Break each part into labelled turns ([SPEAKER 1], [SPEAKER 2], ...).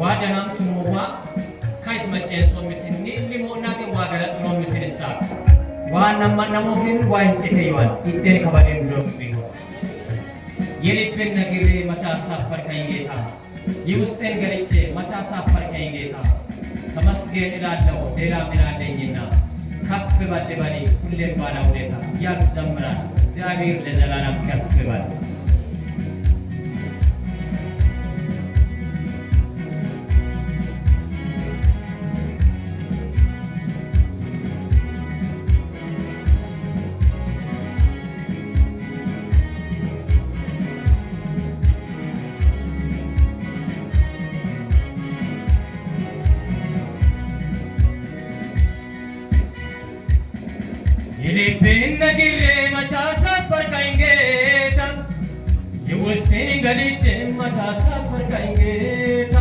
[SPEAKER 1] waadanaam tumuuwaa kais macheessoo misinni limoonnaa ke waa galatnoo misinissaa waan namoofin waa hin citeeywan itteen kabadee guddoombii የልቤን ነግሬ መቻ አሳፈርከኝ ጌታ የውስጤን ገልጬ መቻ አሳፈርከኝ ጌታ ተመስገን እላለሁ ሌላ ምን አለኝና ከፍ በል በኔ ሁሌም ባለ ውለታ እያልኩ ዘምራለሁ እግዚአብሔር ለዘላለም ከፍ በል የልቤን ነግሬ መቻ አሳፈርከኝ ጌታ የውስጤን ገልጬ መቻ አሳፈርከኝ ጌታ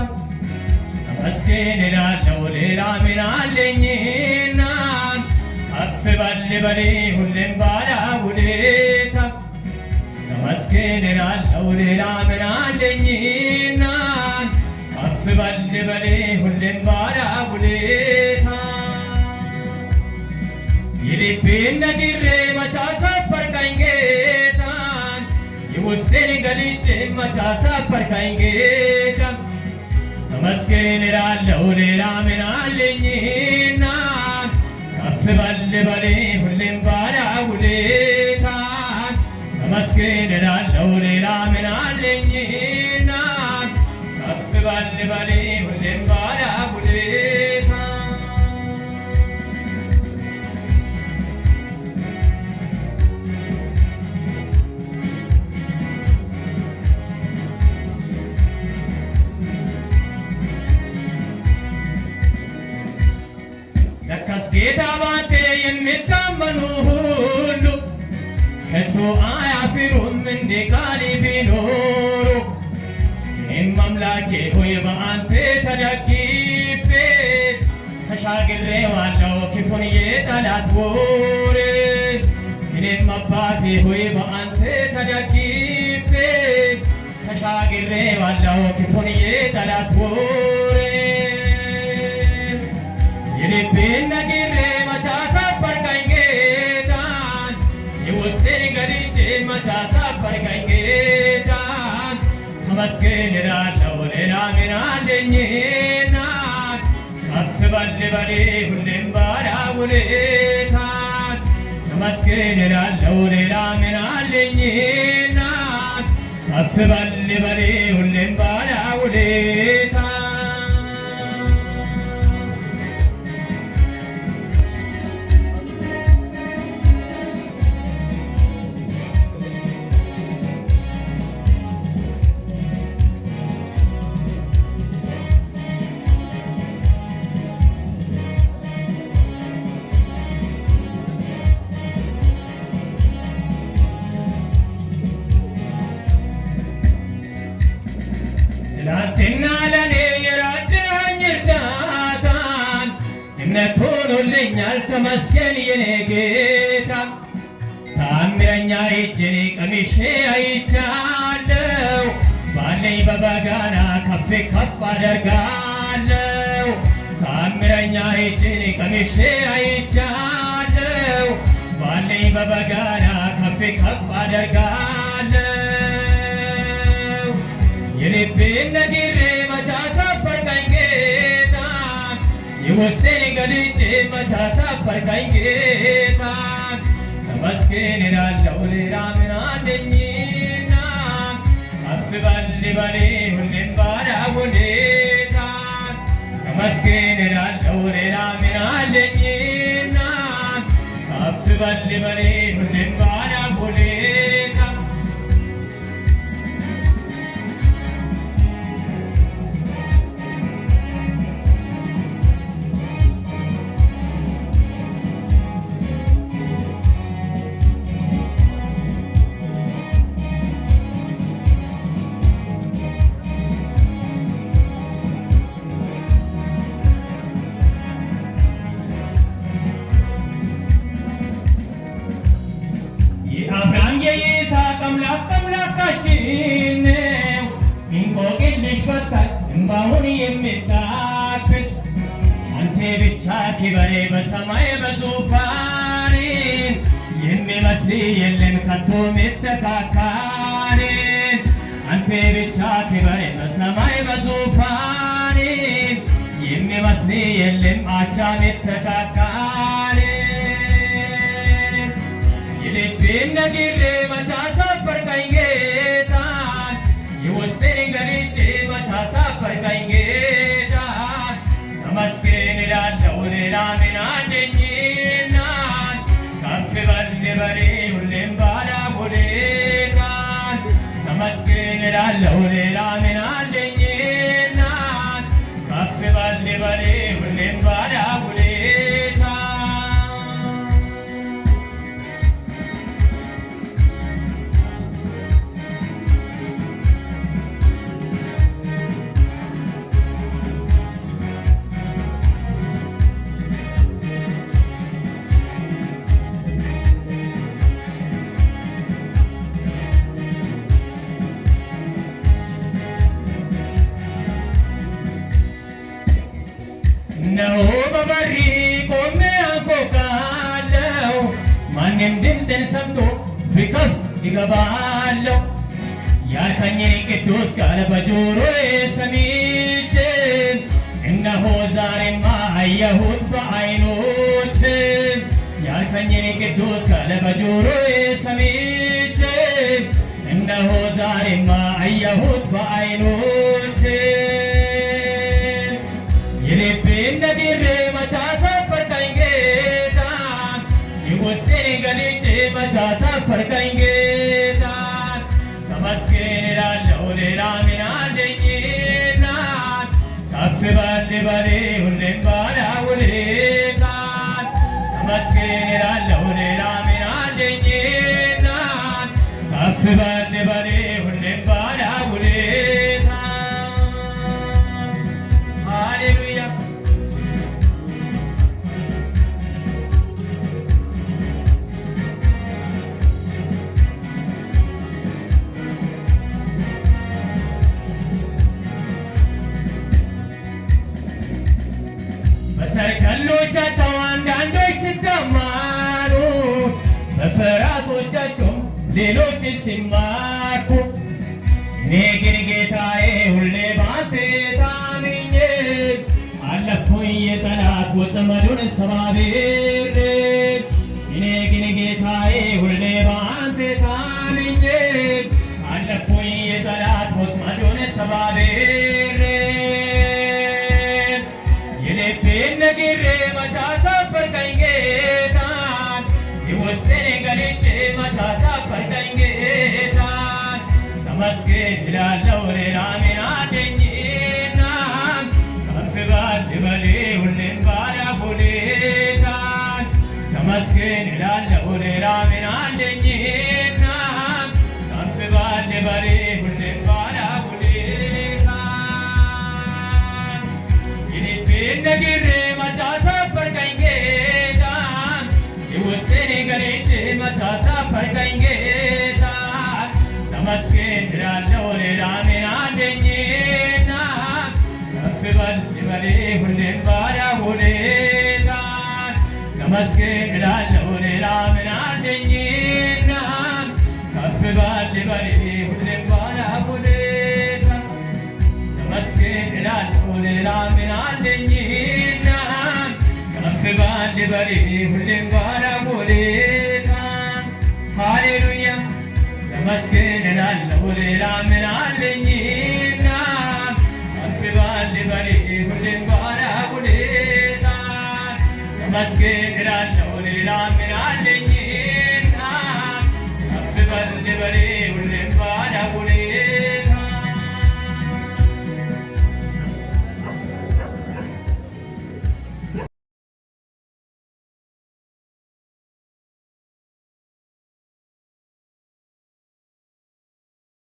[SPEAKER 1] ተመስገን እላለሁ ሌላ ምን አለኝና ከፍ በል በኔ ሁሌም ባለ ውለታ ተመስገን እላለሁ ሌላ ምን አለኝና ከፍ በል በኔ ሁሌም ባለ ውለታ የልቤን ነግሬ መቻ አሳፈርከኝ ጌታ የውስጤን ገልጬ መቻ አሳፈርከኝ ጌታ ተመስገን እላለሁ ሌላ ምን አለኝና ከፍ በል በኔ ሁሌም ባለ ውለታ ተመስገን እላለሁ ሌላ ምን አለኝና ከፍ በል በኔ ሁሌም ባለ ውለታ ለካስ ጌታ ባንተ የሚታመኑ ሁሉ ከቶ አያፍሩም እንደ ቃል ቢኖሩ እኔም አምላኬ ሆይ በአንተ ተደግፌ ተሻግሬዋለሁ ክፉን የጠላት ወሬ እኔም አባቴ ሆይ በአንተ ተደግፌ ተሻግሬዋለሁ ክፉን የጠላት ወሬ የልቤን ነግሬ መቻ አሳፈርከኝ ጌታ የውስጤን ገልጬ መቻ አሳፈርከኝ ጌታ ተመስገን እላለሁ ሌላ ምን አለኝና ከፍ በል በኔ ሁሌም ባለ ውለታ ተመስገን እላለሁ ሌላ ምን አለኝና ከፍ በል በኔ ሁሌም ባለ ውለታ ትናንትና ለኔ የረዳኸኝ እርዳታን እምነት ሆኖልኛል ተመስገን የኔ ጌታ ታምረኛ እጅን ቀምሼ አይቻለሁ ባለኝ በበጋና ከፍ ከፍ አደርጋለሁ ታምረኛ እጅን ቀምሼ አይቻለሁ ባለኝ በበጋና ከፍ ከፍ አደርጋለሁ የልቤን ነግሬ መቻ አሳፈርከኝ ጌታ የውስጤን ገልጬ መቻ አሳፈርከኝ ጌታ ተመስገን እላለሁ ሌላ ምን አለኝና ከፍ በል በኔ ሁሌም ባለ ውለታ ተመስገን እላለሁ ሌላ ምን አለኝና ከፍ በል በኔ ሁሌም ባለ ውለታ ብቻውን የሚታክስ አንተ ብቻ ክብር በሰማይ በዙፋን የሚመስል የለም ከቶ የሚተካካል አንተ ብቻ ክብር በሰማይ በዙፋን የሚመስል የለም አቻ የሚተካካል የልቤን ነግሬ መች አሳፈርከኝ ጌታ የውስጤን ገልጬ መች አሳፈርከኝ ጌታ ተመስገን እላለሁ ሌላ ምን አለኝና ከፍ በል በል ሁሌም ባለውለታ ተመስገን እላለሁ ሌላ ምን አለኝና ከፍ በል በል ሁሌም ባለውለታ ነው በበሪ ቆሜ አንኳኳለሁ ማንም ድምፄን ሰምቶ ቢከፍት ይገባለሁ ያልከኝን ቅዱስ ቃል በጆሮዬ ሰምቼ እነሆ ዛሬማ አየሁት በዓይኖቼ ያልከኝን ቅዱስ ቃል በጆሮዬ ሰምቼ እነሆ ዛሬማ አየሁት በዓይኖቼ የልቤን ነግሬ መች አሳፈርከኝ ጌታ የውስጤን ገልጬ መች አሳፈርከኝ ጌታ ተመስገን እላለሁ ሌላ ምን አለኝና ከፍ በል በል ሁሌም ባለውለታ ተመስገን እላለሁ ሌላ ምን አለኝና ከፍ በል በል ሁሌም ባለውለታ ሃሌሉያ በሰረገሎቻቸው አንዳንዶች ሲታማሉ በፈረሶቻቸው ሌሎች ሲማረኩ እኔ ግን ጌታዬ ሁሌ ባንተ ታምኜ አለፍኩኝ የጠላት ወጥመዱን ሰባብሬ እኔ ግን ጌታዬ ሁሌ ባንተ ታምኜ አለፍኩኝ የጠላት ወጥመዱን ሰባብሬ የልቤን ነግሬ መች አሳፈርከኝ ጌታ የውስጤን ገልጬ መች አሳፈርከኝ ጌታ ተመስገን እላለሁ ሌላ ምን አለኝና ከፍ በል በል ሁሌም ባለውለታ ተመስገን እላለሁ ሌላ ምን አለኝና ከፍ በል በል ሁሌም ባለውለታ የልቤን ነግሬ መች አሳፈርከኝ ጌታ የውስጤን ገልጬ መች አሳፈርከኝ ጌታ ተመስገን እላለሁ ሌላ ምን አለኝና ከፍ በል በል ሁሌም ባለውለታ ተመስገን እላለሁ ሌላ ምን አለኝና ከፍ በል በል ሁሌም ባለውለታ ተመስገን እላለሁ ሌላ ምን አለኝና ከፍ በል በል ሁሌም ባለውለታ ሃሌሉያ ተመስገን እላለሁ ሌላ ምን አለኝና ከፍ በል በል ሁሌም ባለውለታ ተመስገን እላለሁ ሌላ ምን አለኝና ከፍ በል በል